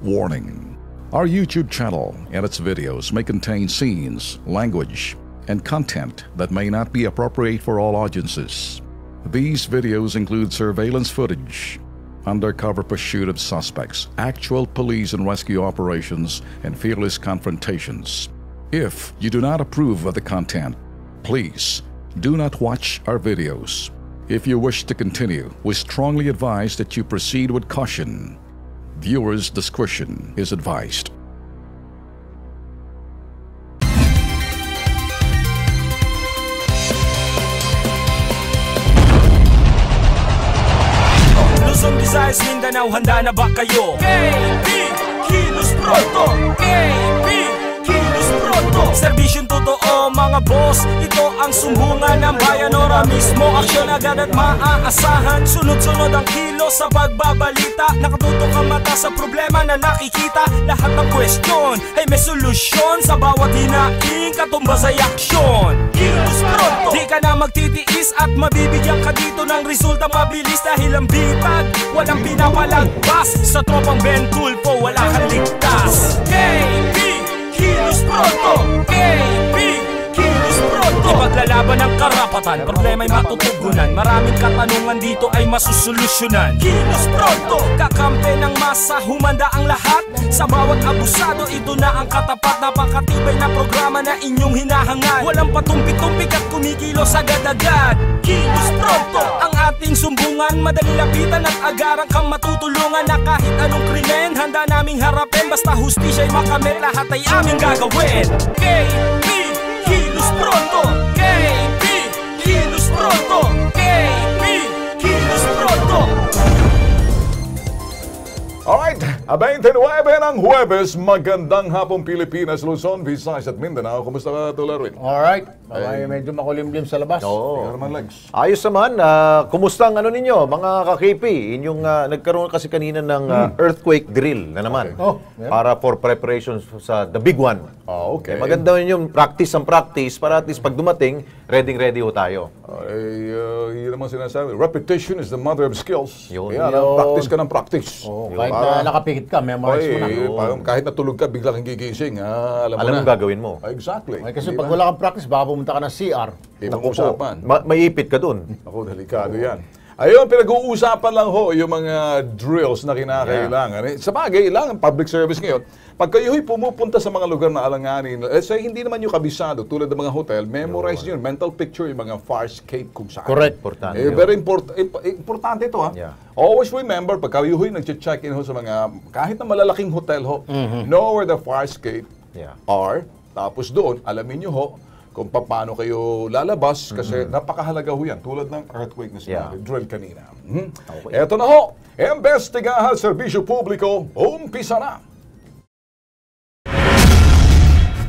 Warning: our YouTube channel and its videos may contain scenes, language, and content that may not be appropriate for all audiences. These videos include surveillance footage, undercover pursuit of suspects, actual police and rescue operations, and fearless confrontations. If you do not approve of the content, please do not watch our videos. If you wish to continue, we strongly advise that you proceed with caution. Viewers' discretion is advised. Luzon, Visayas, Mindanao, handa na ba kayo? KB, Kilos Pronto! KB, Kilos Pronto! Serbisyong totoo mga boss, ito ang sumbungan ng bayan. Ora mismo, aksyon agad at maaasahan. Sunod-sunod ang kilos sa pagbabalita. Nakatutok ang mata sa problema na nakikita. Lahat ng question ay may solusyon. Sa bawat hinaing, katumbas ay aksyon. Kilos Pronto! Di ka na magtitiis at mabibigyan ka dito ng resulta mabilis. Dahil ang bitag, walang pinapalagpas. Sa tropang Ben Tulfo, wala kang ligtas. KB, Kilos Pronto! KB, Kilos Pronto! Ipaglalaban ng karapatan, problema'y matutugunan. Maraming katanungan dito ay masusolusyonan. Kilos Pronto! Kakampi ng masa, humanda ang lahat. Sa bawat abusado, ito na ang katapat. Napakatibay na programa na inyong hinahangad. Walang patumpik-tumpik at kumikilos agad-agad. Kilos Pronto! Ang ating sumbungan, madali lapitan at agaran kang matutulungan. Na kahit anong krimen, handa naming harapin. Basta hustisya'y makamit, lahat ay aming gagawin. KB, Kilos Pronto! KB, Kilos Pronto! KB, Kilos Pronto! Alright, 29 ng Huwebes, magandang hapong Pilipinas, Luzon, Visayas at Mindanao. Kumusta ka, Tularwin? Alright, medyo makulimlim sa labas. Oo. Ikaw naman, Lex. Ayos naman. Kumusta ang ano ninyo, mga ka-KP? Inyong nagkaroon kasi kanina ng earthquake drill na naman. Oh, yeah. Para for preparations sa the big one. Oh, okay. Maganda yun yung practice para at least pag dumating, ready ho tayo. Yun naman sinasabi. Repetition is the mother of skills. Yun. Kaya practice ka ng practice. Oh, kahit na nakapikit ka, memorize mo na. Parang kahit natulog ka, bigla kang gigising. Alam mo Alam mo gagawin mo. Exactly. Kasi pag wala kang practice, baka pumunta ka ng CR. Ibang usapan. Maipit ka dun. Ako, delikado yan. Ayun, pinag-uusapan lang ho yung mga drills na kinakailangan. Sa bagay, ilangan public service ngayon. Pag kayo'y pumupunta sa mga lugar na alanganin, hindi naman yung kabisado, tulad ng mga hotel, memorize yun, mental picture, yung mga farscape kung saan. Correct. Importante. Very importante ito, ha? Yeah. Always remember, pag kayo'y nag-check-in ho sa mga, kahit na malalaking hotel ho, know where the farscape are, tapos doon, alamin nyo ho, kung paano kayo lalabas kasi napakahalaga ho yan. Tulad ng earthquake na sinabi, drill kanina. Okay. Eto na ho, Investigahan Serbisyo Publiko, umpisa na!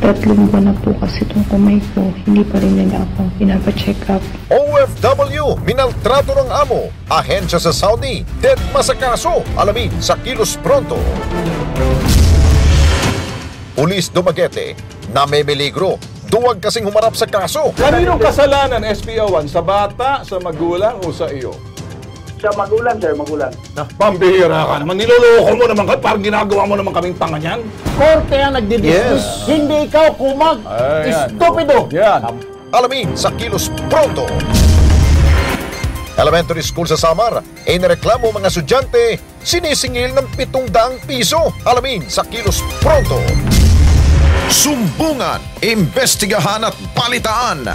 3 buwan na po kasi itong kamay ko, hindi pa rin nila ako pinapacheck up. OFW, minaltrato ng amo, ahensya sa Saudi, deadma sa kaso, alamin sa Kilos Pronto. Pulis Dumaguete, namemeligro, duwag kasing humarap sa kaso. Kaninong kasalanan, SPO1? Sa bata, sa magulang o sa iyo? Sa magulang, sir, magulang. Pambihira ka naman. Niloloko mo naman ka. Parang ginagawa mo naman kaming tanga niyan. Korte ang nagdidiscuss. Hindi ikaw kumag. Estupido. Yan. Alamin sa Kilos Pronto. Elementary school sa Samar, nareklamo mga estudyante, sinisingil ng 700 piso. Alamin sa Kilos Pronto. Sumbungan, imbestigahan at balitaan.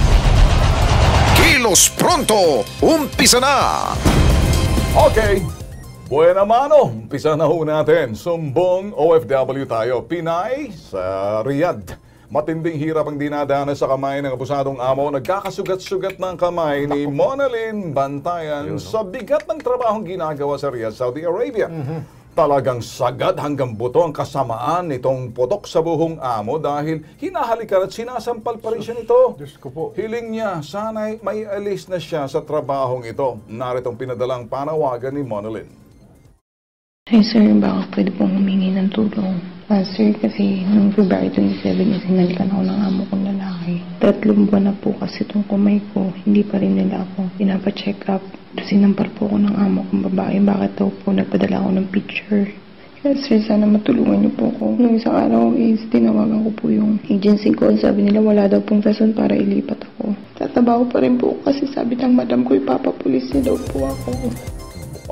Kilos Pronto, umpisa na! Okay. Buena mano. Umpisa na ho natin. Sumbong OFW tayo. Pinay sa Riyadh. Matinding hirap ang dinadanas sa kamay ng abusadong amo. Nagkakasugat-sugat ng kamay ni Monalyn Bantayan sa bigat ng trabahong ginagawa sa Riyadh, Saudi Arabia. Talagang sagad hanggang buto ang kasamaan nitong putok sa buhong amo dahil hinahalikan at sinasampal pa rin siya nito. Diyos ko po. Hiling niya, sana'y may alis na siya sa trabahong ito. Naritong pinadalang panawagan ni Monalyn. Hi sir, baka pwede pong humingi ng tulong. Sir, kasi noong February 27 is hinalikan ako ng amo kong lalaki. 3 buwan na po kasi itong kamay ko, hindi pa rin nila ako pinapacheck up. Sinampal po ako ng amo kong babae. Bakit daw po nagpadala ako ng picture? Yes, sir, sana matulungan niyo po ako. Nung isang araw is tinawagan ko po yung agency ko. Sabi nila wala daw pong rason para ilipat ako. Tatabaho pa rin po kasi sabi ng madam ko ipapapulis niya daw po ako.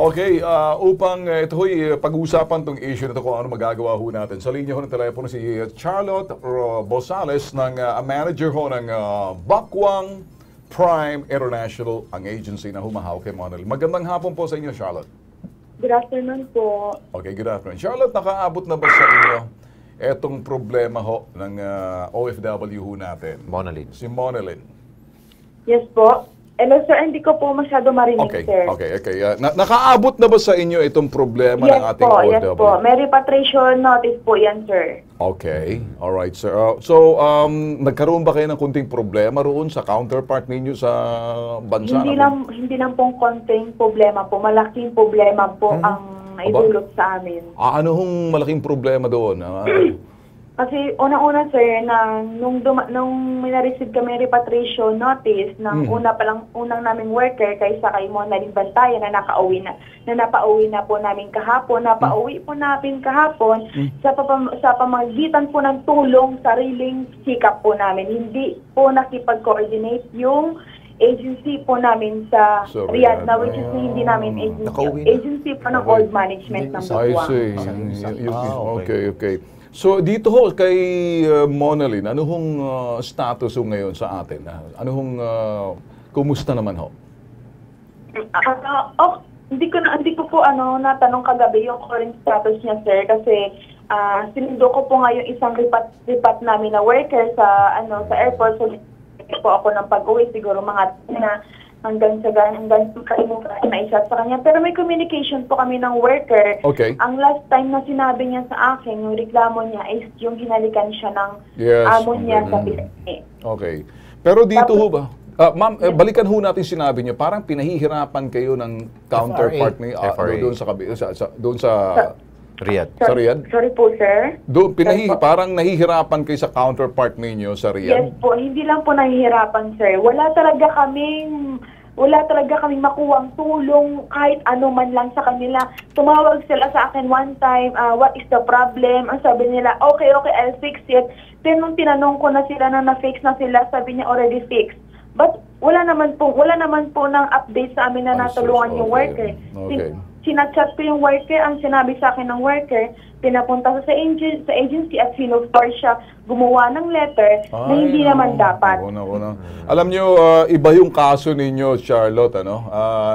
Okay, upang ito'y pag-uusapan tong issue na ito kung ano magagawa ho natin. Sa linya ho ng telepono si Charlotte Bosales ng manager ho ng Bakwang Prime International, ang agency na humahaw kay Monel. Magandang hapon po sa inyo, Charlotte. Good afternoon po. Okay, good afternoon. Charlotte, nakaabot na ba sa inyo etong problema ho ng OFW ho natin? Monalyn. Si Monelyn. Yes po. Hello sir, hindi ko po masyado marinig Okay, sir. okay. Nakaabot na ba sa inyo itong problema ng ating OFW? Yes po. May repatriation notice po yan sir. Okay, alright sir. Nagkaroon ba kayo ng kunting problema roon sa counterpart ninyo sa bansa? Hindi lang pong konting problema po. Malaking problema po ang naidulot sa amin. Ano hong malaking problema doon? Kasi unang-una sir, nung may na-receive kami repatriation notice ng unang naming worker kaysa kay Monalyn Bantayan na napauwi na po namin kahapon. Napauwi po namin kahapon sa pamagitan po ng tulong, sariling sikap po namin. Hindi po nakipag-coordinate yung agency po namin sa Riyadh na which is hindi namin agency po ng old management ng Bakwang. I see. Okay. So dito ho kay Monalyn, ano hong status ho ngayon sa atin? Ano hong kumusta naman ho? Hindi ko po natanong kagabi yung current status niya sir kasi sinundo ko po ngayon isang ripat namin na worker sa airport, so po ako ng pag-uwi siguro mga hanggang na isa sa kanya. Pero may communication po kami ng worker. Okay. Ang last time na sinabi niya sa akin, yung reklamo niya is yung hinalikan siya ng amo niya sa pisngi. Okay. Pero dito ho ba? Ma'am, balikan ho natin sinabi niyo, parang pinahihirapan kayo ng counterpart ni doon sa Riyadh. Sa Riyadh? Sorry po, sir. Parang nahihirapan kayo sa counterpart ninyo sa Riyadh? Yes po, hindi lang po nahihirapan, sir. Wala talaga kaming makuwang tulong kahit ano man lang sa kanila. Tumawag sila sa akin one time, what is the problem? Ang sabi nila, okay, I'll fix it. Then nung tinanong ko na sila na na-fix na sila, sabi niya already fixed. But wala naman po ng update sa amin na natulungan yung worker. Okay. Sinachat ko yung worker, ang sinabi sa akin ng worker, pinapunta sa agency at sinofar siya gumawa ng letter na hindi naman dapat. Alam nyo, iba yung kaso ninyo, Charlotte,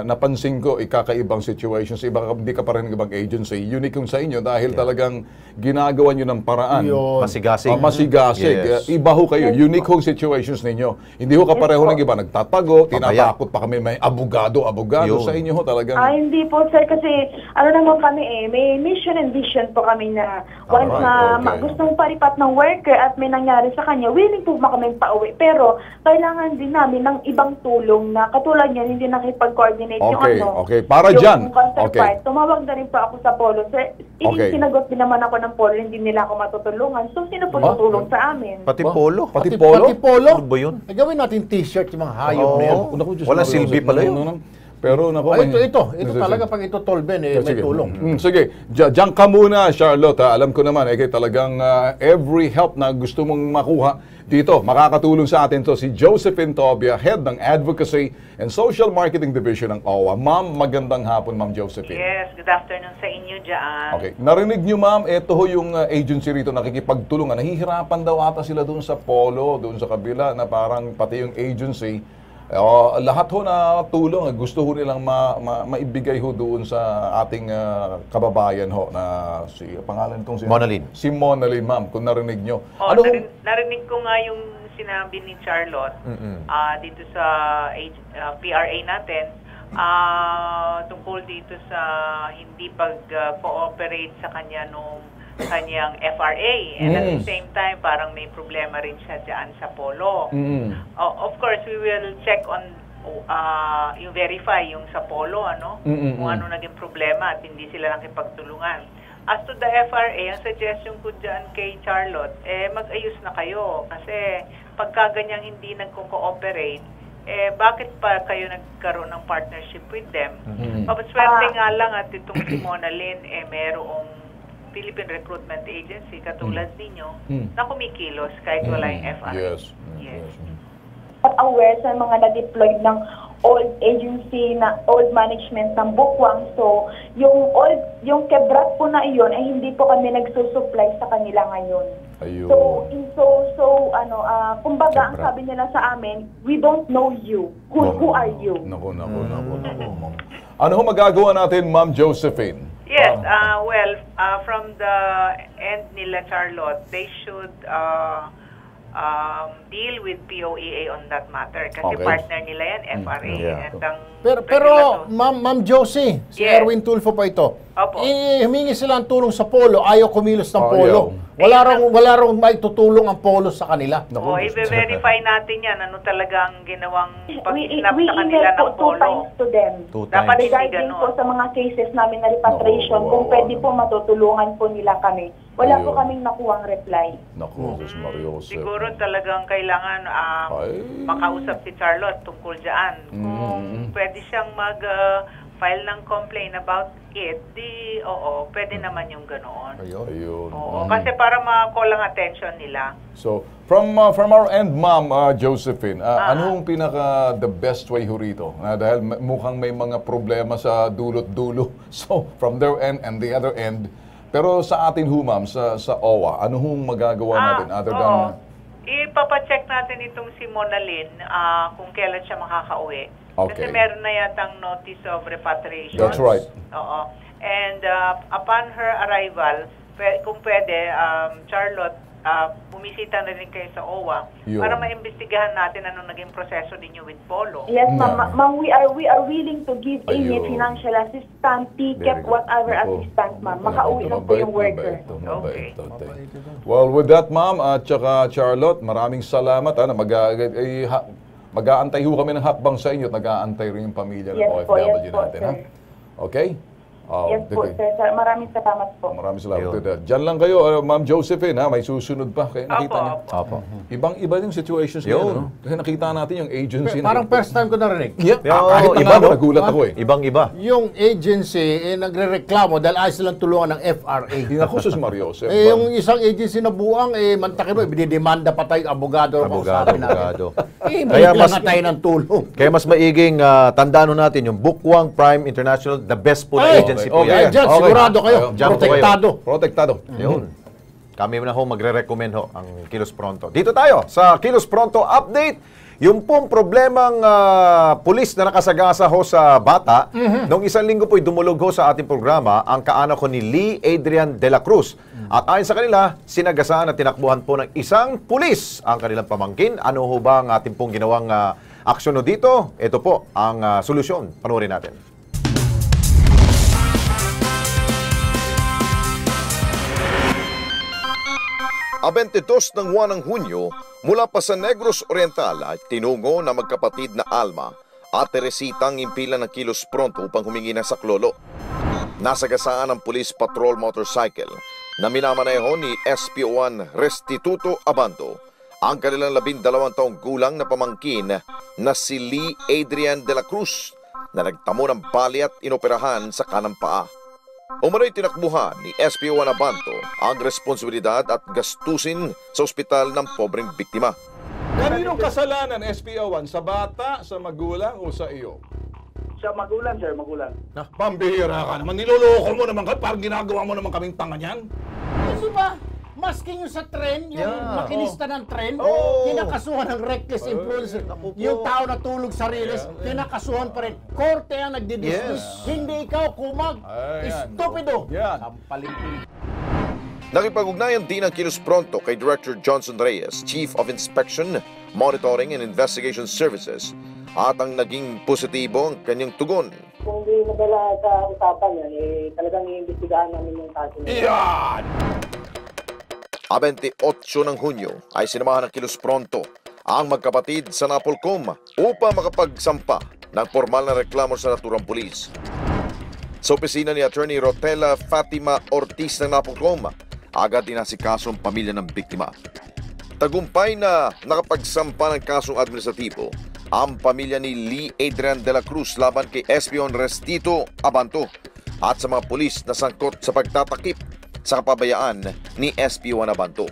napansin ko, ikakaibang situations, hindi ka pa rin ibang agency. Unique yung sa inyo dahil talagang ginagawa nyo ng paraan. Masigasig. Masigasig. Yes. Iba ho kayo. Unique hong situations ninyo. Hindi ho kapareho ng iba. Nagtatago, tinatakot pa kami, may abogado. Sa inyo ho talagang... Hindi po, sir, kasi naman kami may mission and vision po kami na once gustong paripat ng worker at may nangyari sa kanya, willing po kami pauwi. Pero kailangan din namin ng ibang tulong na katulad niyan, hindi nakipag-coordinate para dyan. Tumawag na rin po ako sa Polo. Sir, sinagot din naman ako ng Polo, hindi nila ako matutulungan. So, sino po tutulong sa amin? Pati Polo? Pati Polo? Ano ba yun? Gawin natin t-shirt yung mga hayop na yan. Wala silbi pala yun. Pero ito talaga pag ito tolben may tulong. Sige, diyan ka muna, Charlotte. Alam ko naman talagang every help na gusto mong makuha dito, makakatulong sa atin to si Josephine Tobia, Head ng Advocacy and Social Marketing Division ng OWA. Ma'am, magandang hapon, Ma'am Josephine. Yes, good afternoon sa inyo dyan. Okay, narinig niyo ma'am, ito ho yung agency rito nakikipagtulungan. Nahihirapan daw ata sila doon sa Polo, doon sa kabila na parang pati yung agency lahat ho na tulong gusto ho nilang maibigay ho doon sa ating kababayan ho na si pangalan itong Monalyn. Si Monalyn, ma'am, kung narinig nyo. Narinig ko nga yung sinabi ni Charlotte dito sa PRA natin tungkol dito sa hindi pag-cooperate sa kanya nung kanyang FRA and at the same time parang may problema rin siya dyan sa Polo. Of course, we will check on yung verify yung sa Polo kung ano naging problema at hindi sila nakipagtulungan. As to the FRA, ang suggestion ko dyan kay Charlotte, mag-ayos na kayo kasi pagka ganyang hindi nagko-cooperate, bakit pa kayo nagkaroon ng partnership with them? Mapaswerte nga lang at itong si Monalyn merong Philippine Recruitment Agency katulad ninyo na kumikilos kahit wala yung FRA. Yes. Aware sa mga na-deployed ng old agency na old management ng Bukwang. So, yung kebrat po na iyon ay hindi po kami nagsusupply sa kanila ngayon. Ayun. Kumbaga, ang sabi nila sa amin, we don't know you. Who are you? Naku. Ano ho magagawa natin, Ma'am Josephine? Yes, from the end nila, Charlotte, they should deal with POEA on that matter. Kasi partner nila yan, FRA. And ang Pero Ma'am Josie, si Erwin Tulfo pa ito. Opo. Humingi sila ng tulong sa Polo, ayaw kumilos ng Polo. Wala raw may tutulong ang Polo sa kanila. I-verify natin yan. Ano talaga ang ginawang pag-snap sa kanila ng Polo. We email po 2 times to them. Dapat hindi Regarding ganun. po sa mga cases namin na repatriation, kung pwede po matutulungan po nila kami. Wala po kaming nakuhang reply. Naku, Sus Mario Jose. Siguro talagang kailangan makausap si Charlotte tungkol dyan. Kung pwede siyang mag-file ng complaint about it, pwede naman yung ganoon. Ayun. Kasi para ma-call ang attention nila. So, from our end, Ma'am Josephine, anong the best way ho rito? Dahil mukhang may mga problema sa dulot-dulo. So, from their end and the other end. Pero sa atin ho, Ma'am, sa OWA, ano hong magagawa natin other than... Ipapacheck natin itong si Monalyn kung kailan siya makakauwi. Okay. Kasi meron na yatang notice of repatriation. That's right. Oo. And upon her arrival, kung pwede, Charlotte, bumisita na rin kayo sa OWA para maimbestigahan natin anong naging proseso ninyo with Polo. Yes, ma'am. We are willing to give any financial assistance, ticket, whatever assistance, ma'am. Makauwi lang po yung worker. Okay. Well, with that, Ma'am, at saka Charlotte, maraming salamat. Mag-aantay ho kami ng hakbang sa inyo at nag-aantay rin yung pamilya ng OFW natin. Sir. Okay? Yes po, sir. Maraming salamat po. Maraming salamat. Diyan lang kayo, Ma'am Josephine, may susunod pa. Kaya nakita niyo. Ibang-iba yung situations niyo. Kasi nakita natin yung agency. Parang first time ko narinig. Kahit iba, nagulat ako eh. Ibang-iba. Yung agency nagre-reklamo dahil ayaw silang tulungan ng FRA. Hindi na ko Sus Mario. Yung isang agency na buang, mantakin mo, binidemanda pa tayo abogado. Kaya mas tayo ng tulong. Kaya mas maiging tandaan natin yung Bukwang Prime International, the best po na agency po yan. Diyan, sigurado kayo. Protektado. Yun. Kami na ho magre-recommend ho ang Kilos Pronto. Dito tayo sa Kilos Pronto Update. Yung pong problemang pulis na nakasagasa ho sa bata, noong isang linggo po'y dumulog ho sa ating programa ang kaanak ko ni Lee Adrian de la Cruz. At ayon sa kanila, sinagasaan at tinakbuhan po ng isang pulis ang kanilang pamangkin. Ano ho ba ang ating pong ginawang aksyon dito? Ito po ang solusyon. Panoorin natin. 22 ng buwan ng Hunyo, mula pa sa Negros Oriental ay tinungo na magkapatid na Alma at Teresitang impilan ng Kilos Pronto upang humingi ng saklolo. Nasagasaan ang police patrol motorcycle na minamaneho ni SPO1 Restituto Abando ang kanilang 12 taong gulang na pamangkin na si Lee Adrian de la Cruz na nagtamo ng bali at inoperahan sa kanang paa. Umano'y tinakbuhan ni SPO1 Abanto ang responsibilidad at gastusin sa ospital ng pobreng biktima. Kaninong kasalanan, SPO1? Sa bata, sa magulang o sa iyo? Sa magulang, sir, magulang. Pambihira ka naman. Niloloko mo naman ka. Parang ginagawa mo naman kaming tanga niyan. Kasi ba? Maski yung sa tren, yung makinista ng tren, kinakasuhan ng reckless influence. Yung tao na tulog sa riles, kinakasuhan pa rin. Korte ang nagdidismiss. Hindi ikaw kumag. Estupido. Sampalingpin. Nakipag-ugnayan din ang Kilos Pronto kay Director Johnson Reyes, Chief of Inspection, Monitoring and Investigation Services, at ang naging positibo ang kanyang tugon. Kung di madala sa usapan yan, talagang iimbestigahan namin yung kaso. Yan! 28 ng Hunyo ay sinamahan ng Kilos Pronto ang magkapatid sa Napolcom upang makapagsampa ng formal na reklamo sa naturang pulis. Sa opisina ni Attorney Rotella Fatima Ortiz ng Napolcom, agad inasikaso ang pamilya ng biktima. Tagumpay na nakapagsampa ng kasong administratibo ang pamilya ni Lee Adrian de la Cruz laban kay SPO1 Restituto Abanto at sa mga pulis na sangkot sa pagtatakip sa kapabayaan ni SP Wanabanto.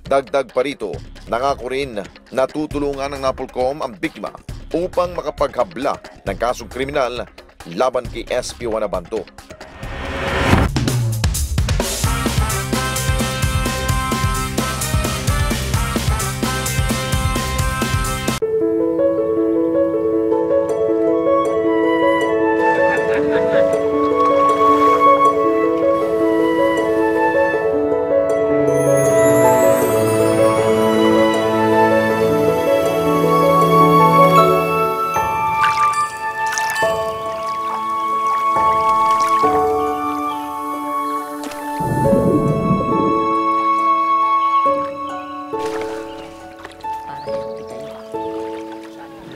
Dagdag pa rito, nangako rin na tutulungan ng NAPOLCOM ang biktima upang makapaghabla ng kasong kriminal laban kay SP Wanabanto.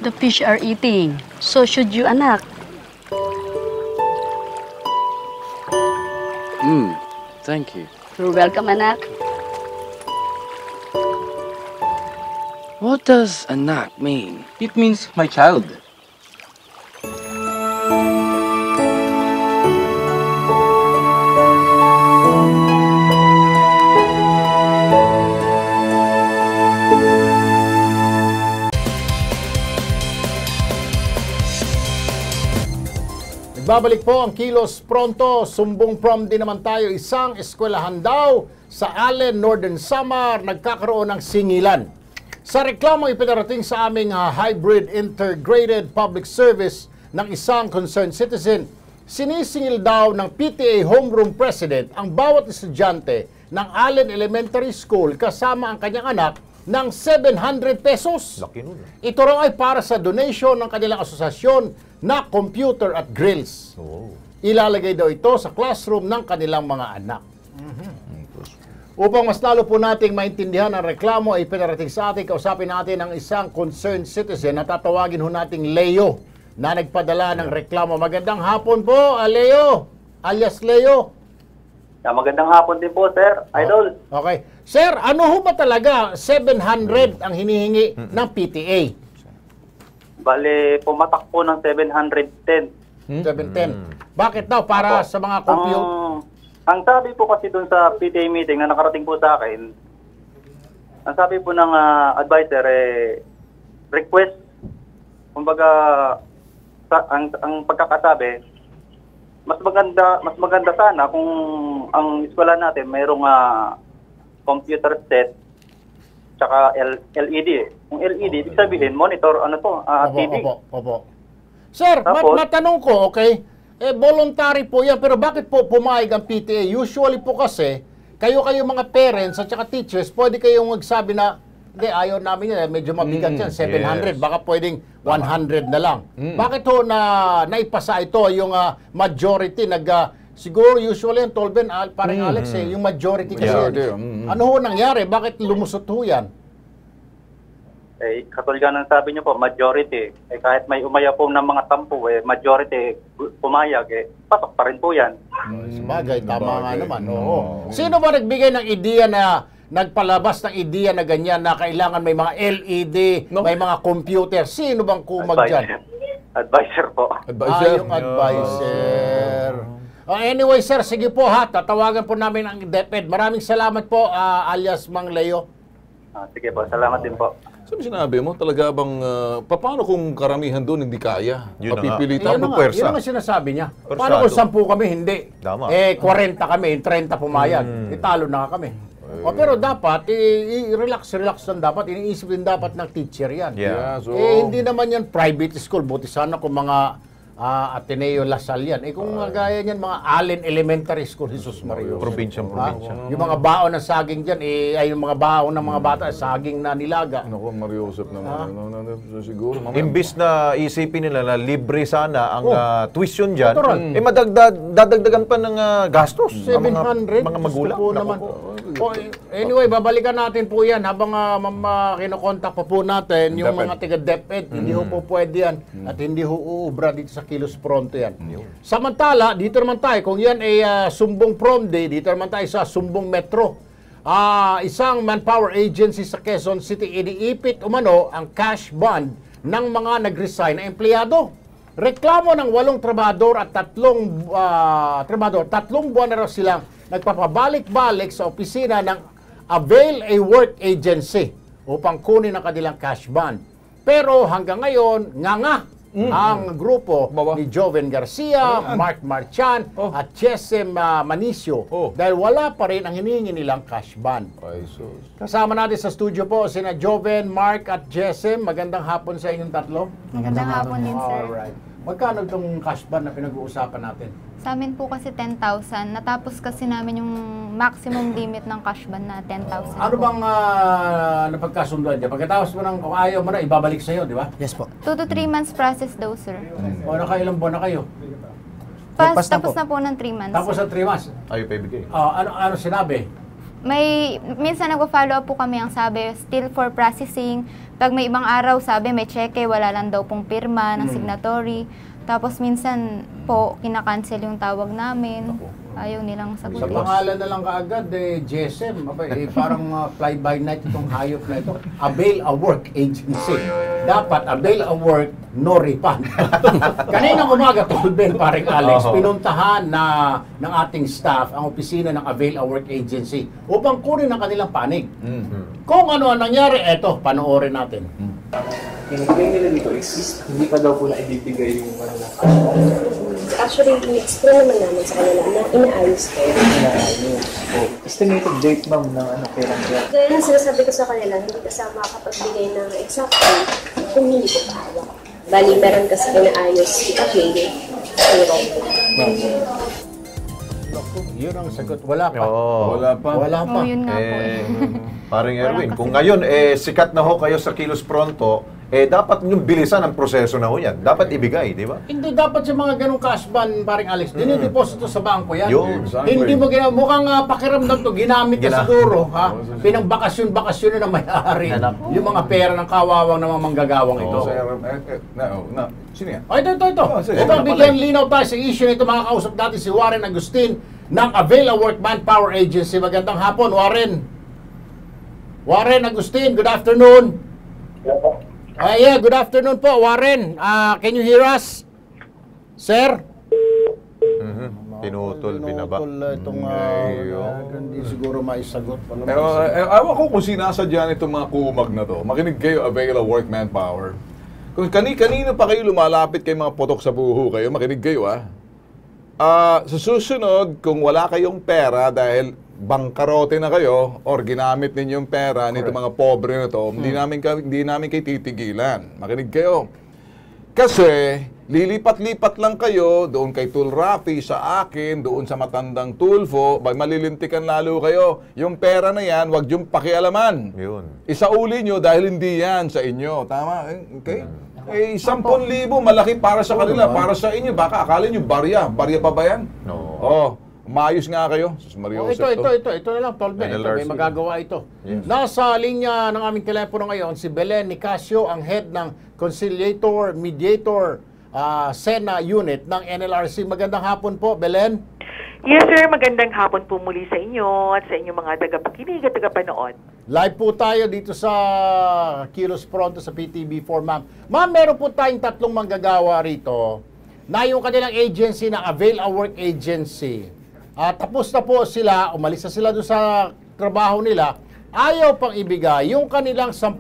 The fish are eating. So should you, anak. Thank you. You're welcome, anak. What does anak mean? It means my child. Babalik po ang Kilos Pronto. Sumbong prom din naman tayo. Isang eskwelahan daw sa Allen, Northern Samar nagkakaroon ng singilan. Sa reklamo ipinarating sa aming hybrid integrated public service ng isang concerned citizen, sinisingil daw ng PTA homeroom president ang bawat estudyante ng Allen Elementary School kasama ang kanyang anak ng 700 pesos. Laki nun. Ito raw ay para sa donation ng kanilang asosasyon na computer at grills. Ilalagay daw ito sa classroom ng kanilang mga anak. Upang mas lalo po nating maintindihan ang reklamo ay pinarating sa atin, kausapin natin ang isang concerned citizen na tatawagin ho nating Leo na nagpadala ng reklamo. Magandang hapon po, Leo, alias Leo. Magandang hapon din po, sir. Idol. Okay. Sir, ano ho ba talaga 700 ang hinihingi ng PTA? Bale, pumatak po ng 710. 710. Bakit daw? Para sa mga computer? Ang sabi po kasi doon sa PTA meeting na nakarating po sa akin, ang sabi po ng advisor, request, kumbaga, ang pagkakasabi, mas maganda sana kung ang eskwela natin mayroong computer set tsaka LED. Kung LED, ibig sabihin, monitor, TV. Opo. Sir, matanong ko, okay, voluntary po yan, pero bakit po pumayag ang PTA? Usually po kasi, kayo mga parents at saka teachers, pwede kayong magsabi na, hindi, ayaw namin yan, medyo mabigat yan, 700, baka pwedeng 100 na lang. Bakit ho naipasa ito, yung majority, siguro usually yung Tolben, parang Alex, yung majority kasi. Ano ho nangyari? Bakit lumusot ho yan? Katulad ng sabi niyo po, majority. Kahit may umaya po ng mga 10, majority pumayag, pasok pa rin po yan. Sabagay, tama nga naman. Sino ba nagbigay ng ideya na nagpalabas ng ideya na ganyan na kailangan may mga LED, may mga computer? Sino bang kumag dyan? Advisor po. Yung advisor. Anyway, sir, sige po ha. Tatawagan po namin ang DepEd. Maraming salamat po, alias Mang Leo. Sige po, salamat din po. Sabi sinabi mo, talaga bang, paano kung karamihan doon hindi kaya? Mapipilitan mo Yun puwersa. ang sinasabi niya. Paano kung 10 kami, hindi? 40 kami, 30 pumayag. Italo na kami. Pero dapat, relax lang dapat. Iniisip din dapat ng teacher yan. Hindi naman yan private school. Buti sana kung mga Ateneo Lasal yan. Kung gaya niyan, mga Allen Elementary School, Jesus Mario. Probinsya. Yung mga baon ng saging dyan, ay yung mga baon ng mga bata, saging na nilaga. Naku, Mario Joseph naman. Siguro, mamaya. Imbis na isipin nila na libre sana ang tuition dyan, dadagdagan pa ng gastos. 700? Mga magulang. Naman. Anyway, babalikan natin po yan habang kinokontak pa po natin yung mga taga-DepEd. Hindi ho po pwede yan at hindi ho uubra dito sa Kilos Pronto yan. Samantala, dito naman tayo, kung yan ay Sumbong Prom Day, dito naman tayo sa Sumbong Metro. Isang manpower agency sa Quezon City, iniipit umano ang cash bond ng mga nag-resign na empleyado. Reklamo ng 8 trabahador at 3 buwan na raw silang nagpapabalik-balik sa opisina ng Avail a Work Agency upang kunin ang kanilang cash bond. Pero hanggang ngayon, ang grupo ni Joven Garcia, Mark Marchan, at Chesem Manicio dahil wala pa rin ang hinihingi nilang cash bond. Kasama natin sa studio po sina Joven, Mark at Chesem. Magandang hapon sa inyong tatlo. Magandang hapon din, sir. Alright. Magkano itong cash bond na pinag-uusapan natin? Sa amin po kasi 10,000. Natapos kasi namin yung maximum limit ng cash bond na 10,000. Ano bang napagkasunduan dyan? Pagkatapos mo ng kung ayaw mo na, ibabalik sa'yo, di ba? Yes po. 2 to 3 months process daw, sir. O nakailang buwan na kayo? Tapos na po ng 3 months. Tapos ng 3 months? Ayaw pa ibigay. Ano sinabi? Minsan nag-follow up po kami, ang sabi, still for processing. Pag may ibang araw, sabi, may cheque, wala lang daw pong pirma ng signatory. Tapos minsan po, kinakancel yung tawag namin. Ayaw nilang sagutin. Sa pangalan na lang kaagad, GSM, parang fly-by-night itong hayop na ito. Avail a Work Agency. Dapat avail a work, no refund. Kaninang umaga, Tolben, paring Alex, pinuntahan ng ating staff ang opisina ng Avail a Work Agency upang kunin ang kanilang panig. Kung ano ang nangyari, eto, panoorin natin. Kinagay nila dito is hindi pa daw po na ibibigay yung ano na Actually, in-explain naman namin sa kanila na inaayos kayo. inaayos. Estimated date, ma'am, ng ano kailan kaya? Gaya lang sinasabi ko sa kanila, hindi kasi makapagbigay ng exact date kung hindi ko pahawak. Bali, meron kasi inaayos si Avail. Yun ang sagot. Wala pa. Wala pa. Wala pa. Yun nga po Parang Erwin, kung ngayon sikat na ho kayo sa Kilos Pronto, dapat yung bilisan ang proseso na ho yan. Dapat ibigay, di ba? Hindi dapat sa mga ganong cash bond, paring Alex, dinideposito sa bangko yan. Exactly. Hindi mo mukhang pakiramdam to, ginamit na siguro, ha? Pinang-bakasyon na may-ari. Yung mga pera ng kawawang na mga manggagawang ito. Sino yan? Ito, bigyan linaw tayo sa issue nito. Makakausap natin si Warren Agustin ng Avail a Work Manpower Agency. Magandang hapon, Warren. Warren Agustin, good afternoon. Yeah, good afternoon po, Warren. Can you hear us? Sir? Pinutol, binaba. Itong, hindi siguro maisagot. Ewan ko kung sinasadya itong mga kumag na to. Makinig kayo, Avail a Work Manpower. Kung kanino pa kayo lumalapit kay mga potok sa buho kayo, makinig kayo sa susunod, kung wala kayong pera dahil bangkarote na kayo or ginamit ninyong pera nito mga pobre na to, hindi namin kayo titigilan. Makinig kayo. Kasi lilipat-lipat lang kayo doon kay Tul Rafi, sa akin, doon sa matandang Tulfo, malilintikan lalo kayo. Yung pera na yan, wag yung pakialaman. Isauli nyo dahil hindi yan sa inyo. Tama? Okay? 10,000 malaki para sa kanila, para sa inyo. Baka akala nyo barya. Barya pa ba yan? No. Maayos nga kayo. Ito na lang, Tolben. Ito, may magagawa ito. Nasa linya ng aming telepono ngayon, si Belen Nicasio, ang head ng Conciliator Mediator SENA Unit ng NLRC. Magandang hapon po, Belen. Yes, sir. Magandang hapon po muli sa inyo at sa inyong mga tagapakinig at tagapanood. Live po tayo dito sa Kilos Pronto sa PTV4, ma'am. Ma'am, meron po tayong tatlong manggagawa rito na yung kanilang agency na Avail a Work Agency. Tapos na po sila, umalis na sila doon sa trabaho nila, ayaw pang ibigay yung kanilang 10,000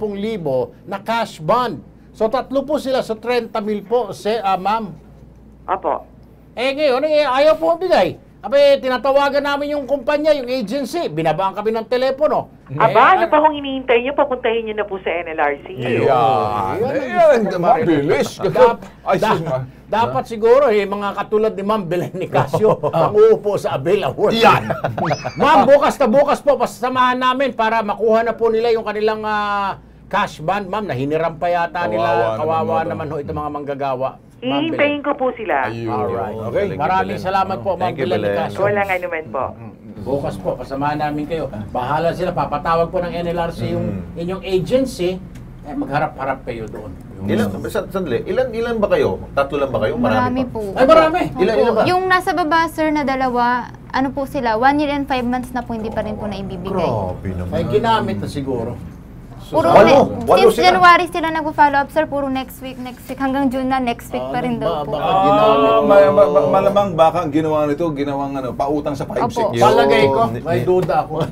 na cash bond. So, tatlo po sila sa 30,000 po, ma'am. Apo. Ngayon, ayaw po ibigay. Tinatawagan namin yung kumpanya, yung agency. Binabaan kami ng telepono. Ano pa kung iniintay nyo? Papuntahin nyo na po sa NLRC. Mabilis. Dapat siguro, mga katulad ni Ma'am Belen Nicasio, ang uupo sa Avail a Work. Yan! Ma'am, bukas po, pasasamahan namin para makuha na po nila yung kanilang cash bond. Ma'am, nahiniram pa yata nila. Kawawa naman ho itong mga manggagawa. Iintayin ko po sila. Alright. Okay. Maraming salamat po, Ma'am Belen Nicasio. Wala nga naman po. Bukas po, pasamahan namin kayo. Bahala sila, papatawag po ng NLRC yung inyong agency, magharap-harap kayo doon. Ilan ba kayo? Tatlo lang ba kayo? Marami po. Ay, marami! Ilan ba? Yung nasa baba, sir, na dalawa, ano po sila, 1 year and 5 months na po, hindi pa rin po na ibibigay. Grabe naman. Ay, ginamit na siguro. Puro Walo since sila. January sila nag-follow up, sir. Puro next week. Hanggang June na, next week pa rin daw po. Malamang baka ang ginawa nito, ginawang pautang sa 5-6. Palagay ko, may duda ako.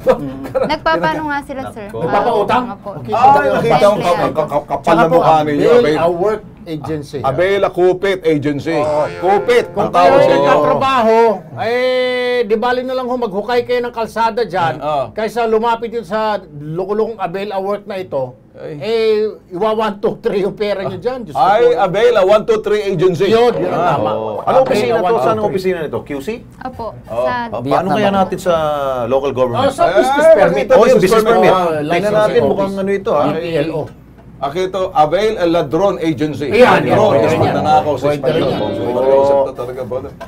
Nagpapano nga sila, sir. Nagpapautang? Nakita ko kapal na mukha ninyo. A work agency. Abela Kupit Agency. Kupit. Kung kayo ay nagtatrabaho, di bali na lang maghukay kayo ng kalsada dyan, kaysa lumapit yun sa lukulong Abela Work na ito, iwa 1, 2, 3 yung pera nyo dyan. Abela 1, 2, 3 Agency. Yun ang tama. Ano opisina to? Saan ang opisina nito? QC? Opo. Paano kaya natin sa local government? Sa business permit. Yung business permit. Tingnan natin mukhang ano ito. PLO. Ito, Avail Ladron Agency. Yan. Ladron, is magnanakaw sa Espanyol.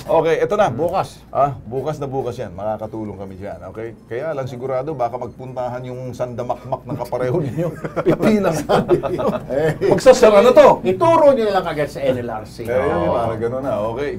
Okay, ito na. Bukas. Bukas na bukas yan. Makakatulong kami dyan. Okay? Kaya lang sigurado, baka magpuntahan yung sandamakmak ng kapareho ninyo. Pipilang sabi nyo. Magsasara na to. Ituro nyo na lang agad sa NLRC. Parang gano'n na. Okay.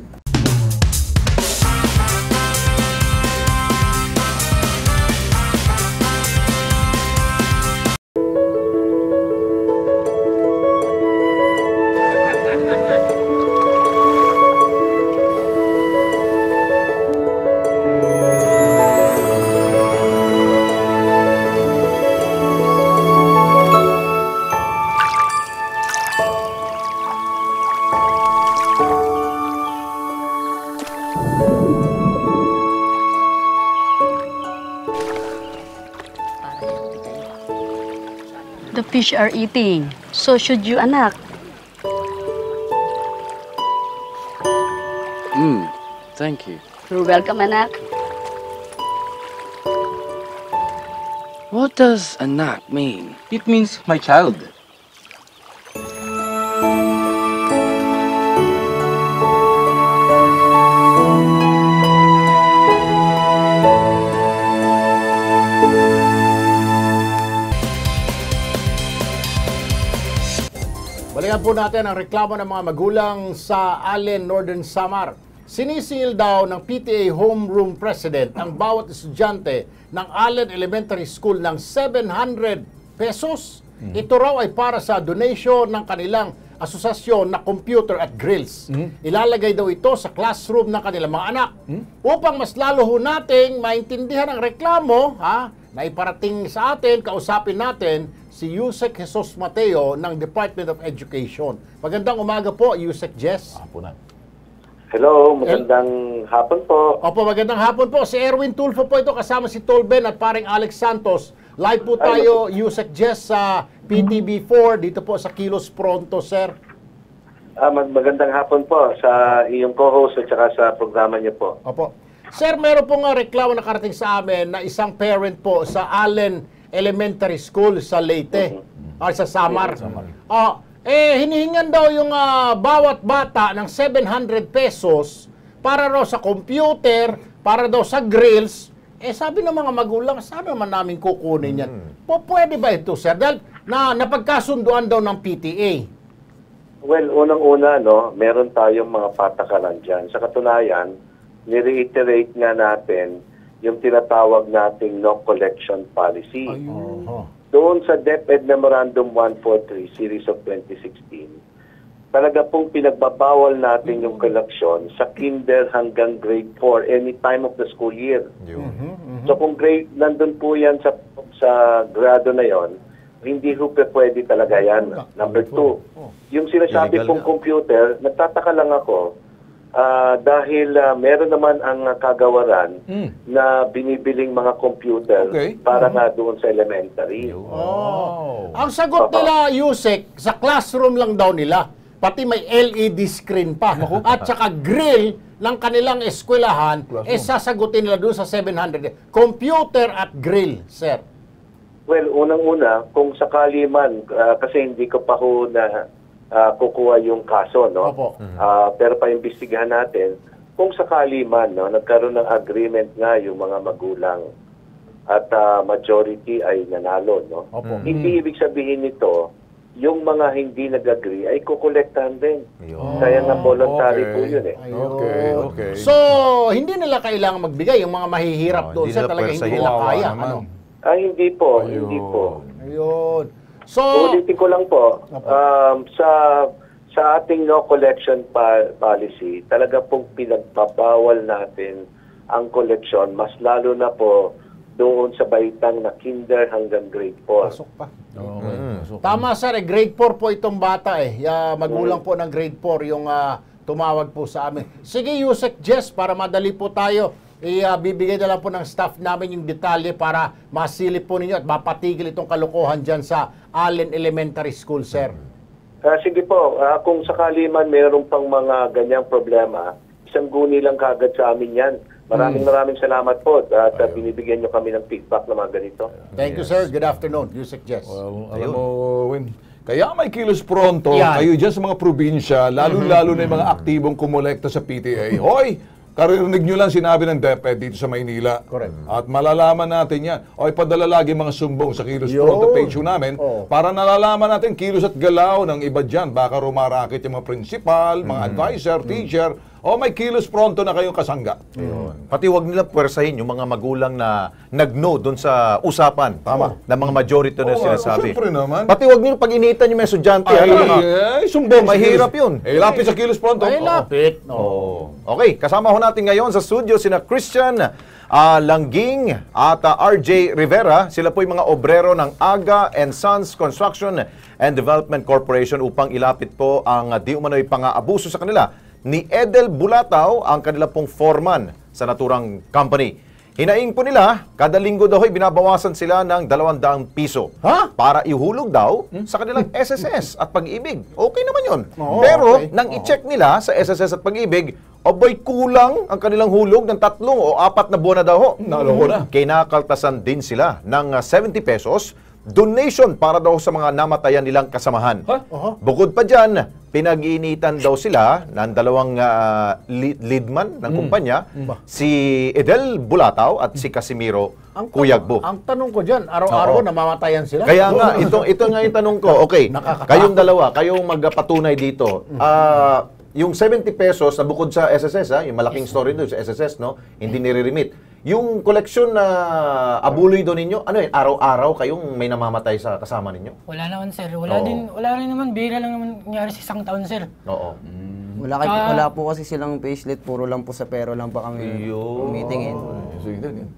The fish are eating. So should you, anak. Thank you. You're welcome, anak. What does anak mean? It means my child. Balikan po natin ang reklamo ng mga magulang sa Allen, Northern Samar. Sinisingil daw ng PTA homeroom president ang bawat estudyante ng Allen Elementary School ng 700 pesos. Ito raw ay para sa donation ng kanilang asosasyon na computer at grills. Ilalagay daw ito sa classroom ng kanilang mga anak. Upang mas lalo ho nating maintindihan ang reklamo, na iparating sa atin, kausapin natin si Yusek Jesus Mateo ng Department of Education. Magandang umaga po, Yusek Jess. Hello, magandang hapon po. Opo, magandang hapon po. Si Erwin Tulfo po ito, kasama si Tolben at paring Alex Santos. Live po tayo, Yusek Jess, sa PTB4, dito po sa Kilos Pronto, sir. Magandang hapon po sa iyong co-host at saka sa programa niyo po. Opo. Sir, meron pong reklamo na karating sa amin na isang parent po sa Allen Elementary School sa Leyte, sa Samar. Hinihingan daw yung bawat bata ng 700 pesos para raw sa computer, para daw sa grills. Sabi ng mga magulang, saan naman namin kukunin yan? Pwede ba ito, sir? Dahil napagkasunduan daw ng PTA. Well, unang-una, meron tayong mga patakaran dyan. Sa katunayan, ni-reiterate nga natin yung tinatawag nating no collection policy. Doon sa DepEd Memorandum 143 Series of 2016, talaga pong pinagbabawal natin yung collection sa kinder hanggang grade 4 any time of the school year. So kung grade, nandun po yan sa grado na yon, hindi ho pwede talaga yan. Number 2, yung sinasabi pong computer, nagtataka lang ako, dahil meron naman ang kagawaran na binibiling mga computer para nga doon sa elementary. Ang sagot nila, Yusek, sa classroom lang daw nila. Pati may LED screen pa. At saka grill ng kanilang eskwelahan, sasagutin nila doon sa 700. Computer at grill, sir. Well, unang-una, kung sakali man, kasi hindi ko pa ho na kukuha yung kaso, pero paimbestigahan natin kung sakali man nagkaroon ng agreement nga yung mga magulang at majority ay nanalo, hindi ibig sabihin nito yung mga hindi nag-agree ay kukolektahan din. Kaya nga voluntary po yun So, hindi nila kailangan magbigay yung mga mahihirap doon sa talaga hindi nila kaya. Hindi po, hindi po. Ayun. So, ulitin ko lang po, sa ating no collection policy, talaga pong pinagpapawal natin ang collection, mas lalo na po doon sa baitang na kinder hanggang grade 4. Pasok pa. Tama sir, grade 4 po itong bata magulang po ng grade 4 yung tumawag po sa amin. Sige, Yusek Jess, para madali po tayo, bibigay na lang po ng staff namin yung detalye para masilip po ninyo at mapatigil itong kalokohan dyan sa Allen Elementary School, sir. Sige po, kung sakali man mayroon pang mga ganyang problema, isang guni lang kagad sa amin yan. Maraming salamat po at binibigyan nyo kami ng feedback na mga ganito. Thank you, sir. Good afternoon, Yusek Jess. Well, alam mo, Win, kaya may Kilos Pronto, kayo dyan sa mga probinsya, lalo-lalo na yung mga aktibong kumolekta sa PTA. Hoy! Karirinig nyo lang sinabi ng DepEd dito sa Maynila. Correct. At malalaman natin yan. O ipadala lagi mga sumbong sa Kilos Pronto page namin para nalalaman natin kilos at galaw ng iba dyan. Baka rumarakit yung mga principal, mga advisor, teacher. O may Kilos Pronto na kayong kasangga. Pati wag nila puwersahin yung mga magulang na nag-no doon sa usapan. Tama. Na mga majority na sinasabi. Siyempre naman. Pati wag nila pag-initan yung mga estudyante. Sumbong. Mahirap yun. Lapit sa Kilos Pronto. Lapit. Okay, kasama ho natin ngayon sa studio sina Christian Langging at RJ Rivera. Sila po yung mga obrero ng Aga and Sons Construction and Development Corporation upang ilapit po ang di umano'y pang-aabuso sa kanila ni Edel Bulataw, ang kanila pong foreman sa naturang company. Hinaing po nila, kada linggo daw ay binabawasan sila ng 200 piso para ihulog daw sa kanilang SSS at Pag-ibig. Okay naman yun. Pero nang i-check nila sa SSS at Pag-ibig, aboy kulang ang kanilang hulog ng 3 o 4 na buwan na daw. Naloko na. Kinakaltasan din sila ng 70 pesos donation para daw sa mga namatayan nilang kasamahan. Bukod pa dyan, pinag-iinitan daw sila ng 2 leadman ng kumpanya, si Edel Bulataw at si Casimiro Cuyagbo. Ang tanong ko dyan, araw-araw namamatayan sila? Kaya nga, ito nga yung tanong ko. Okay, kayong dalawa, kayong magpatunay dito. Yung 70 pesos na bukod sa SSS, yung malaking story doon sa SSS, no, hindi nire-remit. Yung koleksyon na abuloy doon ninyo, ano yun, araw-araw kayong may namamatay sa kasama ninyo? Wala naman, sir. Wala rin naman. Bihira lang naman nangyari sa isang taon, sir. Oo. Wala po kasi silang payslip. Puro lang po sa pero lang pa kami meetingin.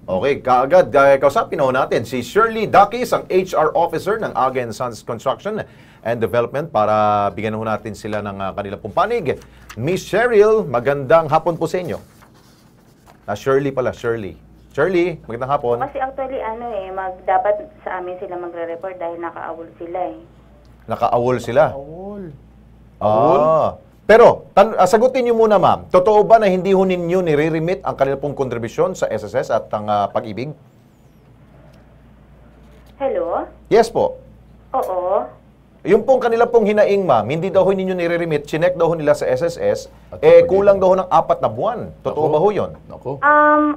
Okay, kaagad, kausapin na natin si Shirley Dakis, ang HR Officer ng Aga and Sons Construction and Development para bigyan ho natin sila ng kanilang pong panig. Miss Cheryl, magandang hapon po sa inyo. Shirley pala, Shirley. Shirley, magandang hapon. Kasi actually, dapat sa amin sila magre-report dahil naka-awol sila Naka-awol sila? Awol. Pero, sagutin niyo muna ma'am, totoo ba na hindi ho ninyo nire-remit ang kanilang pong kontribusyon sa SSS at ang Pag-ibig? Hello? Yes po. Oo. Yung pong kanila pong hinaing ma'am, hindi daw ho ninyo nire-remit, chinek daw ho nila sa SSS, kulang daw ho ng 4 na buwan. Totoo ba ho yun?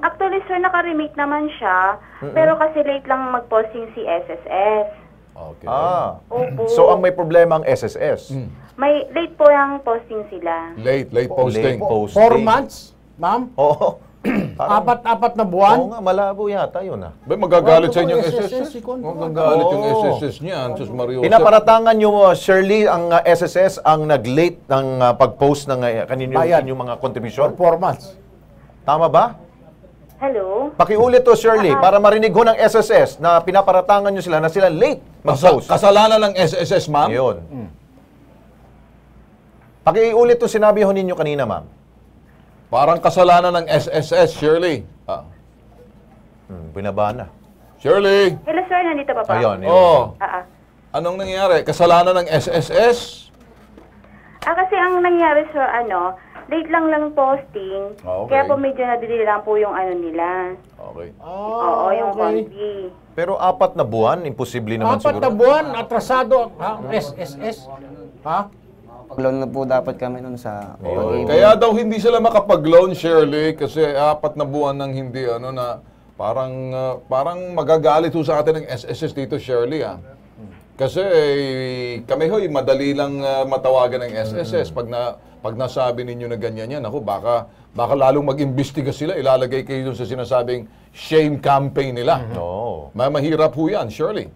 Actually sir, naka-remit naman siya, pero kasi late lang mag-posting si SSS. Okay. Opo. So ang may problema ang SSS? May late po yung posting sila. Late posting. 4 months, ma'am? Oo. 4 na buwan? Oo nga, malabo yata yun magagalit sa inyong SSS. Magagalit yung SSS niyan. Pinaparatangan nyo, Shirley, ang SSS ang nag-late ng pag-post ng kaninyong mga contribution? 4 months. Tama ba? Hello? Pakiulit to, Shirley, para marinig ho ng SSS na pinaparatangan nyo sila na sila late mag-post. Kasalanan ng SSS, ma'am? Yun. Pakiulit to sinabi ho ninyo kanina, ma'am. Parang kasalanan ng SSS, Shirley. Binaba na. Shirley! Hello sir, nandito pa pa? Ayun. Anong nangyari? Kasalanan ng SSS? Kasi ang nangyari sir, late lang posting. Kaya po medyo nadili lang po yung nila. Okay. Oo, yung konti. Pero 4 na buwan, imposible naman siguro. 4 na buwan, atrasado, SSS. Loan na po dapat kami nun sa Pag-ibig. Kaya daw hindi sila makapag-loan, Shirley, kasi 4 na buwan nang hindi na parang magagalit ho sa atin ng SSS dito, Shirley. Kasi kami hoy madali lang matawagan ng SSS pag nasabi ninyo na ganyan yan. Ako baka lalong mag-imbestiga sila, ilalagay kayo dun sa sinasabing shame campaign nila. Mahirap ho yan, Shirley.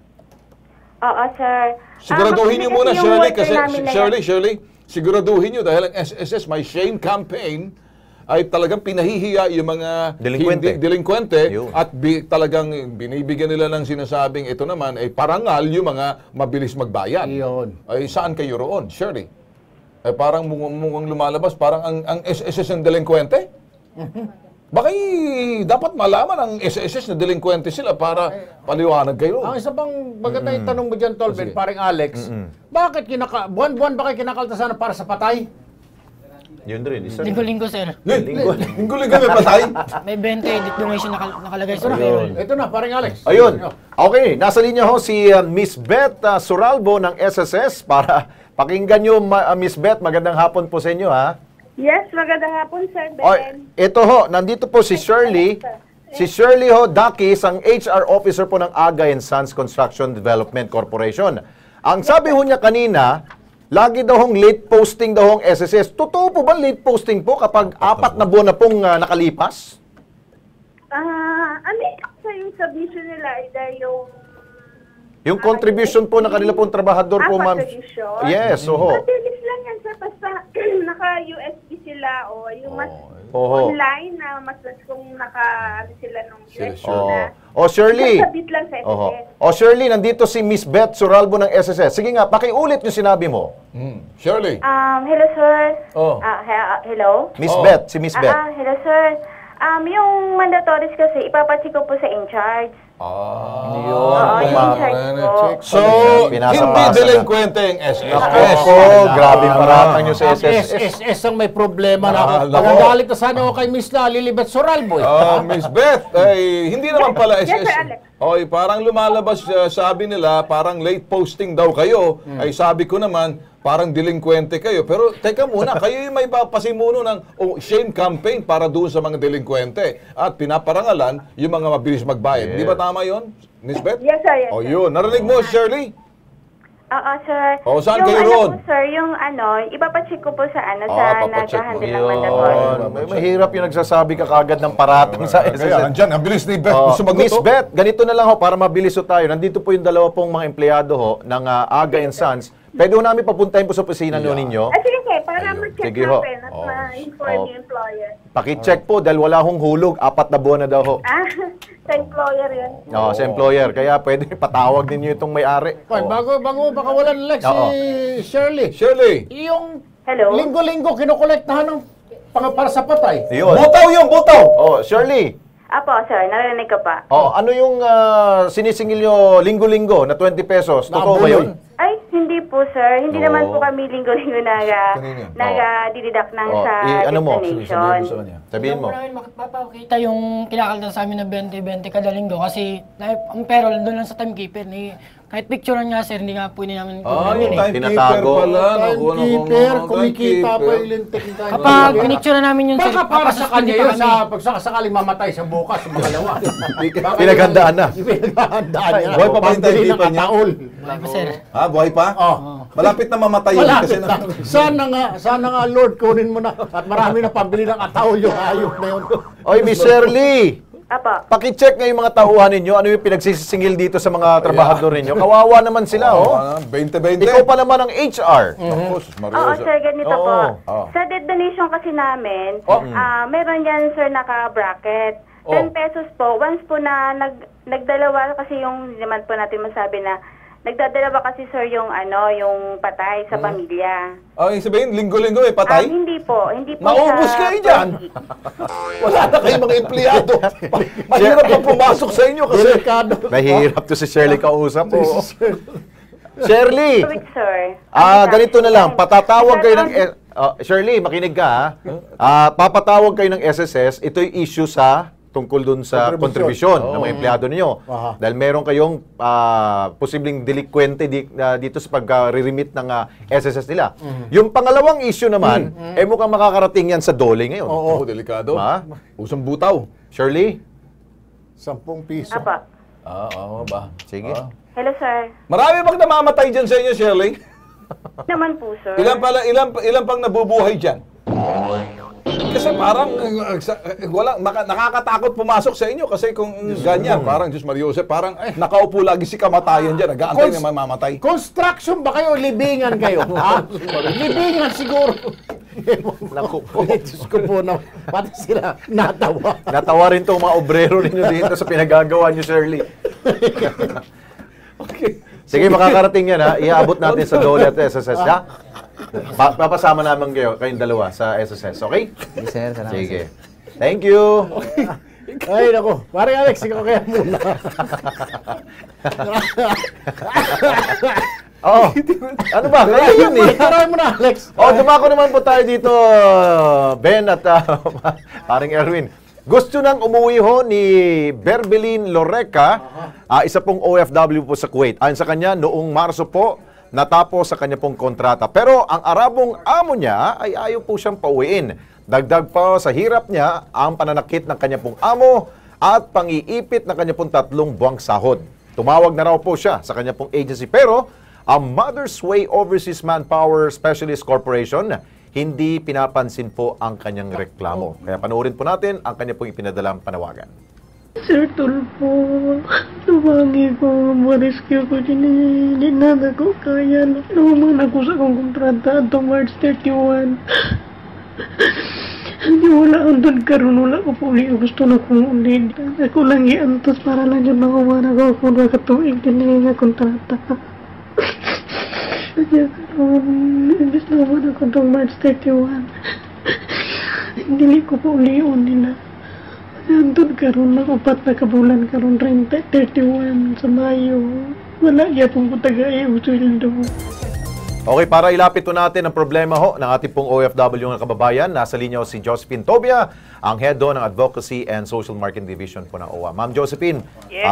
Oo, sir. Siguraduhin niyo muna, yung Shirley, worker kasi namin na yan- Shirley, siguraduhin niyo dahil ang SSS My Shame Campaign ay talagang pinahihiya yung mga delinkwente at talagang binibigyan nila ng sinasabing ito naman ay parangal yung mga mabilis magbayad. Ay saan kayo roon, Shirley? Ay parang mukhang lumalabas, parang ang SSS ng delinkwente? Baka dapat malaman ang SSS na delinkwente sila para paliwanag kayo. Ang isa pang maganda yung tanong mo dyan, Tolben, paring Alex, bakit buwan-buwan ba kayo kinakaltasan para sa patay? Yun rin, isa. Linggo-linggo, sir. Linggo-linggo may patay? May 20 edit donation nakalagay sa payroll. Ito na, paring Alex. Ayun. Okay, nasa linya ho si Miss Beth Suralbo ng SSS para pakinggan nyo, Miss Beth. Magandang hapon po sa inyo, ha? Yes, magandang hapon, Sir Ben. Ito ho, nandito po si Shirley. Si Shirley ho Dakis, ang HR officer po ng Aga & Sons Construction Development Corporation. Ang sabi ho niya kanina, lagi daw hong late posting daw hong SSS. Totoo po ba late posting po kapag 4 na buwan na pong nakalipas? Ano yung submission nila? Yung contribution po ng kanila pong trabahador po, ma'am. Contribution? Yes, oho. Mabilis lang yan, sir. Basta naka-USB sila o yung mas online na mas kung sila nung USB na. Shirley. Sabit lang sa SSS. Shirley, nandito si Miss Beth Suralbo ng SSS. Sige nga, pakiulit yung sinabi mo. Shirley. Hello, sir. Hello? Miss Beth, si Miss Beth. Hello, sir. Yung mandatories kasi, ipapacheck ko po sa in-charge. So, hindi delinkwente yung SSS. Grabe paratang nyo sa SSS. SSS ang may problema na. Pagagalit na sana ako kay Miss Lilibet Suralbo. Miss Beth, hindi naman pala SSS. Parang lumalabas, sabi nila, parang late posting daw kayo. Ay sabi ko naman, parang delinkwente kayo. Pero teka muna, kayo yung may papasimuno ng shame campaign para doon sa mga delinkwente. At pinaparangalan yung mga mabilis magbayad. Di ba tama yun, Miss Beth? Yes, sir. Yes, sir. Yun. Narinig mo, Shirley? Oo, sir. Saan kayo roon? Sir, yung ipapacheck ko po sa nag-handle ng mandatory. Mahirap yung nagsasabi ka kagad ng paratang sa SSS. Kaya, andyan, ang bilis ni Beth. Miss Beth, ganito na lang ho, para mabilis ho tayo. Nandito po yung dalawa pong mga empleyado ho ng Aga & Sons. Pwede ho namin papuntahin po sa opisina ninyo. Sige, para ma-check natin at ma-inform yung employer. Paki-check po dahil wala hong hulog. 4 na buwan na daw ho. Sa employer yan. Sa employer. Kaya pwede patawag ninyo itong may-ari. Bago baka wala Lex, si Shirley. Shirley. Yung Hello? linggo-linggo kinokolektahan ng para sa patay. Butaw yung butaw! Shirley. Apo, sir. Narinig ko pa. Ano yung sinisingil nyo linggo-linggo na 20 pesos? Totoo ba yun? Ay, hindi po, sir. Hindi naman po kami linggo-linggo nag-dideduct ng sa donation. Sabihin mo. Mapapakita yung kinakalta sa amin na 20-20 kada linggo kasi ang payroll doon lang sa timekeeper. Kahit picturean nga, sir, hindi nga po namin tinatago. Timekeeper, kumikita pa yung lintik. Kapag pinicturean namin yun, sir, baka para sa kanya yun pag sakaling mamatay sa bukas, sa makalawa. Pinaghandaan na. Pinaghandaan niya. Buhay pa ba yung timekeeper niya? Buhay pa, sir. Buhay pa? Malapit na mamatay yun. Malapit na. Sana nga, Lord, kunin mo na. At marami na pambili ng ataol yung hayop na yun. Oy, Miss Shirley! Apa. Paki-check nga yung mga tauhan ninyo. Ano yung pinagsisingil dito sa mga trabahador ninyo? Kawawa naman sila, 20-20. Ikaw pa naman ang HR. Oo, sir, ganito po. Sa dead donation kasi namin, meron yan, sir, naka-bracket. 10 pesos po. Once po na nagdalawa kasi yung naman po natin masabi na nagdadalawa kasi, sir, yung patay sa pamilya. Sabihin, linggo-linggo may patay? Hindi po. Maubos kayo dyan! Wala na kayong mga empleyado. Mahirap na pumasok sa inyo kasi. Mahirap to si Shirley kausap po. Shirley! Sir. Ganito na lang. Patatawag kayo ng... Shirley, makinig ka, papatawag kayo ng SSS. Ito yung issue tungkol dun sa kontribusyon ng mga empleyado ninyo. Dahil meron kayong posibleng delinkwente dito sa pag-remit ng SSS nila. Yung pangalawang issue naman, mukhang makakarating yan sa DOLE ngayon. Delikado. Usang butaw. Shirley? 10 piso. Apa. Ba? Sige. Hello, sir. Marami bang namamatay dyan sa inyo, Shirley? Naman po, sir. Ilan pang nabubuhay dyan? Kasi parang nakakatakot pumasok sa inyo kasi kung ganyan, parang Diyos Maria Jose, parang nakaupo lagi si kamatayan dyan, nag-aantay na mamamatay. Construction ba kayo o libingan kayo? Ha? Libingan siguro. Naku po. Diyos ko po na, pati sila natawa. Natawa rin itong mga obrero ninyo dito sa pinagagawa niyo, Shirley. Okay. Sige, makakarating yan, ha? Iabot natin sa Dole at SSS, ha? Papasama naman kayong dalawa sa SSS, okay? Yes, sir. Salamat. Sige. Thank you. Ay, naku. Pare Alex, ikaw kaya muna. Oh, ano ba? Kaya yun eh. Try mo na, Alex. Oh, dumako naman po tayo dito, Ben at paring Erwin. Gusto nang umuwi ho ni Berbelin Loreca, isa pong OFW po sa Kuwait. Ayon sa kanya, noong Marso po, natapos sa kanya pong kontrata. Pero ang Arabong amo niya ay ayaw po siyang pauwiin. Dagdag pa sa hirap niya ang pananakit ng kanya pong amo at pang-iipit ng kanya pong 3 buwang sahod. Tumawag na raw po siya sa kanya pong agency. Pero ang Mother's Way Overseas Manpower Specialist Corporation, hindi pinapansin po ang kanyang reklamo. Kaya panoorin po natin ang kanya pong ipinadalang panawagan. Sir Tulfo, lumangi ko, ma-rescue ko din, hindi na ako kaya. Luman ako sa kong kontrata at March 31. Hindi wala ang doon karoon, wala ko po ulit. Gusto na kong ulit. Ako lang iantos para lang yun ako ako kung nakatuig din nga kontrata. Kaya karoon, imbis naman ako itong March 31. Hindi ko po uliyon nila. Andun karoon na 4 na kabulan karoon 31 sa Mayo. Wala iya pong putagay o sweldo. Okay, para ilapit po natin ang problema ho ng ating pong OFW ng kababayan, nasa linya si Josephine Tobia, ang head ng Advocacy and Social Marketing Division po ng OWA. Ma'am Josephine, yes.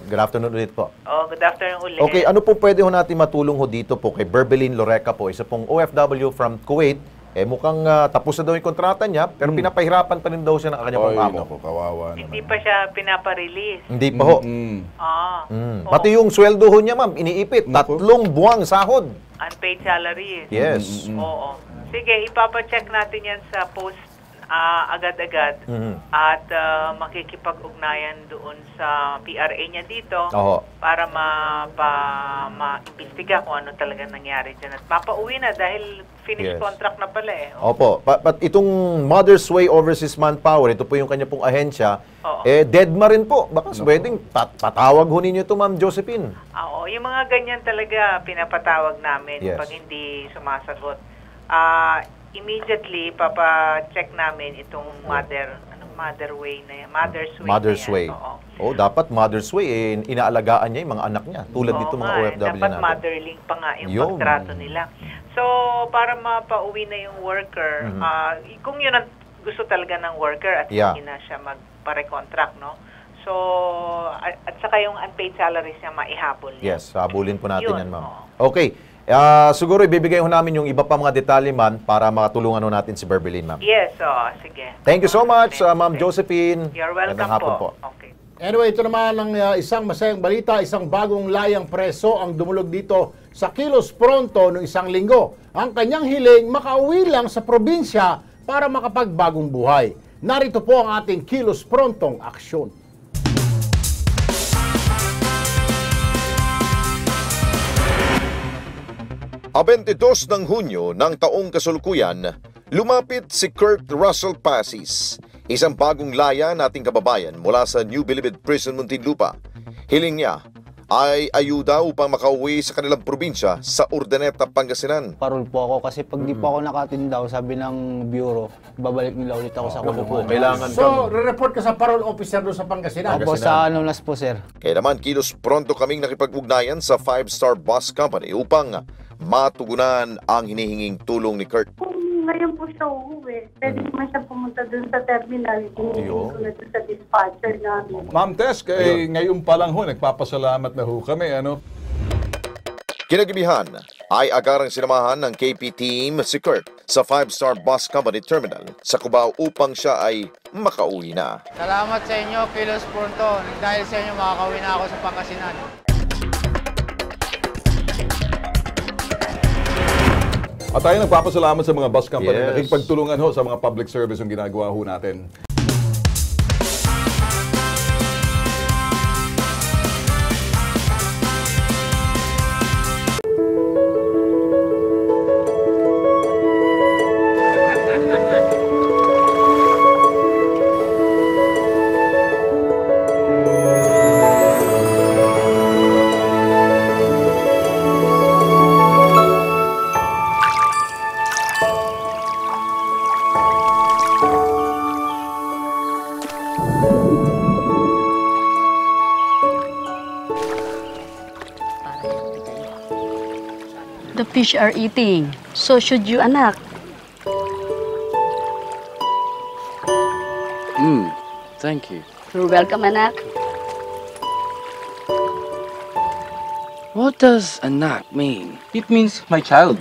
Good afternoon ulit po. Oh, good afternoon ulit. Okay, ano po pwede ho natin matulong ho dito po kay Berbelin Loreca po, isa pong OFW from Kuwait. Mukhang tapos na daw yung kontrata niya, pero pinapahirapan pa rin daw siya ng kanyang pong amo. Naku, kawawa naman. Hindi pa siya pinapa-release. Hindi pa ho. Pati yung sweldo ho niya, ma'am, iniipit. 3 buwang sahod. Unpaid salary. Yes. Oo. Sige, ipapacheck natin yan sa post agad-agad at makikipag-ugnayan doon sa PRA niya dito para ma-imbestiga kung ano talaga nangyari dyan. At mapauwi na dahil finished contract na pala eh. Opo. But itong Mother's Way Overseas Manpower, ito po yung kanya pong ahensya, deadma rin po. Baka pwedeng patawag ho ninyo ito, Ma'am Josephine. Oo. Yung mga ganyan talaga pinapatawag namin pag hindi sumasagot. Immediately papa-check namin itong Mother's Way na yan. Mother's Way. Dapat Mother's Way inaalagaan niya yung mga anak niya tulad nito mga OFW natin. Dapat motherling pa nga yung kontrato nila. So para mapauwi na yung worker, kung yun ang gusto talaga ng worker at hindi na siya magpare-contract, no? So at saka yung unpaid salaries niya maihabol niya. Yes, habulin po natin yan, ma'am. Okay. Siguro ibibigay ho namin yung iba pa mga detalye, ma'am, para makatulungan ho natin si Berbelin, ma'am. Yes, sige. Thank you so much, Ma'am Josephine. You're welcome po. Okay. Anyway, ito naman ang isang masayang balita, isang bagong layang preso ang dumulog dito sa Kilos Pronto noong 1 linggo. Ang kanyang hiling, makauwi lang sa probinsya para makapagbagong buhay. Narito po ang ating Kilos Prontong aksyon. A 22 ng Hunyo ng taong kasalukuyan, lumapit si Kurt Russell Pasis, isang bagong laya nating kababayan mula sa New Bilibid Prison, Muntinlupa. Hiling niya ay ayuda upang makauwi sa kanilang probinsya sa Urdaneta, Pangasinan. Parol po ako kasi pag di po ako nakatindaw, sabi ng bureau, babalik nila ulit ako sa kulungan. So, re-report ka sa parol officer doon sa Pangasinan? Opo, sa Anulas po, sir. Kaya naman, Kilos Pronto kaming nakipag-ugnayan sa 5-Star Bus Company upang matugunan ang hinihinging tulong ni Kurt. Kung ngayon po siya uuwi, pwede naman siya pumunta dun sa terminal. Hinihingi ko na dun sa dispatcher namin. Ma'am Tess, ngayon pa lang ho, nagpapasalamat na ho kami, Kinagabihan ay agarang sinamahan ng KP team si Kurt sa 5-Star Bus Company Terminal sa Cubao upang siya ay makauwi na. Salamat sa inyo, Kilos Pronto. Dahil sa inyo, makakauwi na ako sa Pangasinan. At tayo nagpapasalamat sa mga bus company na Yes. nakikipagtulungan ho sa mga public service yung ginagawa ho natin. The fish are eating. So should you, anak. Thank you. You're welcome, anak. What does anak mean? It means my child.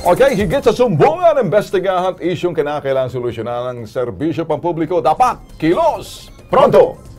Okay, higit sa sumbungan, investigahan at isyong kinakailangang solusyonan ng serbisyo pampubliko. Dapat, kilos! Pronto!